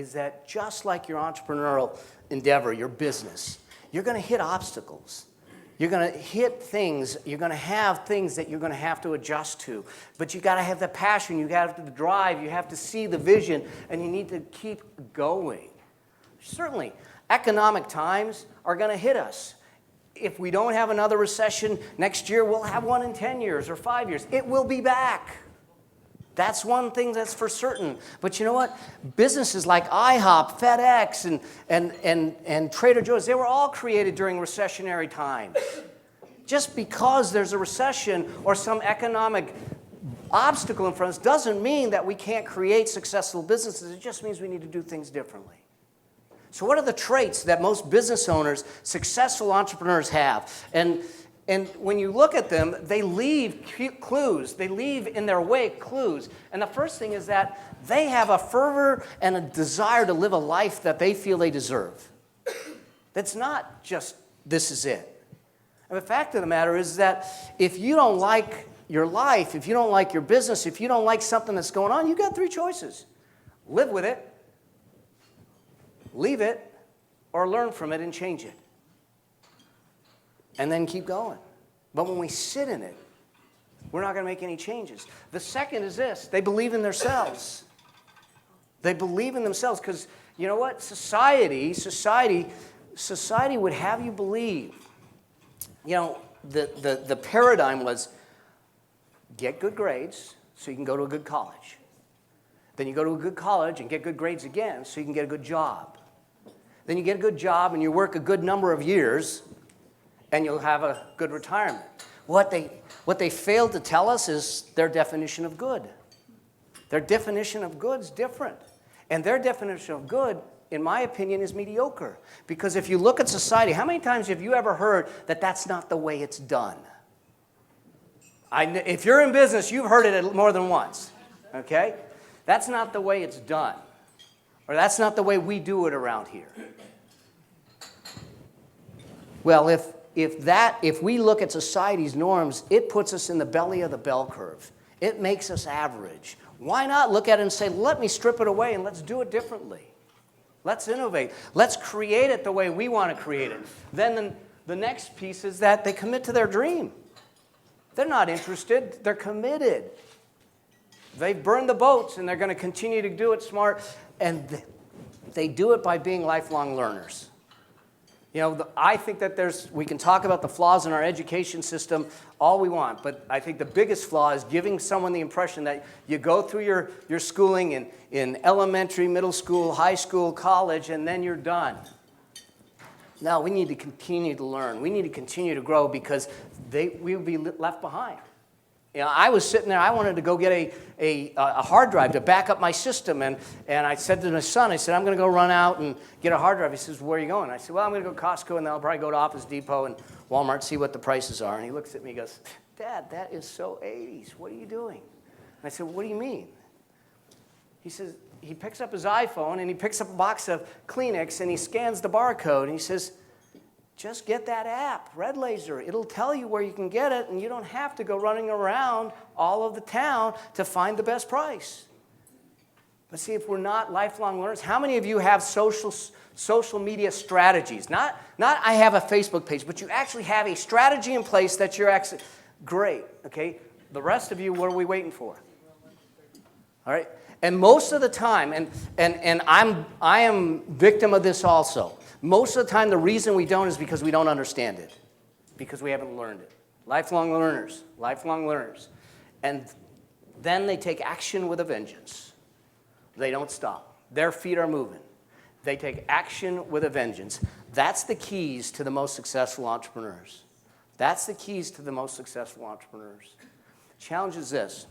is that just like your entrepreneurial endeavor, your business, you're going to hit obstacles. You're going to hit things, you're going to have things that you're going to have to adjust to. But you got to have the passion, you got to have the drive, you have to see the vision, and you need to keep going. Certainly, economic times are going to hit us. If we don't have another recession next year, we'll have one in 10 years or 5 years. It will be back. That's one thing that's for certain. But you know what? Businesses like IHOP, FedEx, and Trader Joe's, they were all created during recessionary times. Just because there's a recession or some economic obstacle in front of us doesn't mean that we can't create successful businesses. It just means we need to do things differently. So what are the traits that most business owners, successful entrepreneurs have? And when you look at them, they leave clues. They leave in their wake clues. And the first thing is that they have a fervor and a desire to live a life that they feel they deserve. That's not just, this is it. And the fact of the matter is that if you don't like your life, if you don't like your business, if you don't like something that's going on, you've got three choices. Live with it, leave it, or learn from it and change it. And then keep going. But when we sit in it, we're not going to make any changes. The second is this. They believe in themselves. They believe in themselves because, you know what? Society would have you believe. You know, the paradigm was get good grades so you can go to a good college. Then you go to a good college and get good grades again so you can get a good job. Then you get a good job and you work a good number of years and you'll have a good retirement. What they failed to tell us is their definition of good. Their definition of good is different. And their definition of good, in my opinion, is mediocre. Because if you look at society, how many times have you ever heard that that's not the way it's done? If you're in business, you've heard it more than once. Okay? That's not the way it's done. Or that's not the way we do it around here. Well, if we look at society's norms, it puts us in the belly of the bell curve. It makes us average. Why not look at it and say, let me strip it away and let's do it differently. Let's innovate. Let's create it the way we want to create it. Then the next piece is that they commit to their dream. They're not interested. They're committed. They've burned the boats and they're going to continue to do it smart. And they do it by being lifelong learners. You know, I think that we can talk about the flaws in our education system all we want, but I think the biggest flaw is giving someone the impression that you go through your schooling in elementary, middle school, high school, college, and then you're done. No, we need to continue to learn. We need to continue to grow because we'll be left behind. You know, I was sitting there, I wanted to go get a hard drive to back up my system, and I said to my son, I said, I'm going to go run out and get a hard drive. He says, where are you going? I said, well, I'm going to go to Costco, and then I'll probably go to Office Depot and Walmart, see what the prices are. And he looks at me and goes, Dad, that is so 80s. What are you doing? And I said, what do you mean? He says, he picks up his iPhone, and he picks up a box of Kleenex, and he scans the barcode, and he says, just get that app, Red Laser. It'll tell you where you can get it, and you don't have to go running around all of the town to find the best price. But see, if we're not lifelong learners, how many of you have social media strategies? Not I have a Facebook page, but you actually have a strategy in place that you're actually, great, okay? The rest of you, what are we waiting for? All right? And most of the time, and I am victim of this also. Most of the time, the reason we don't is because we don't understand it, because we haven't learned it. Lifelong learners, lifelong learners. And then they take action with a vengeance. They don't stop. Their feet are moving. They take action with a vengeance. That's the keys to the most successful entrepreneurs. That's the keys to the most successful entrepreneurs. The challenge is this.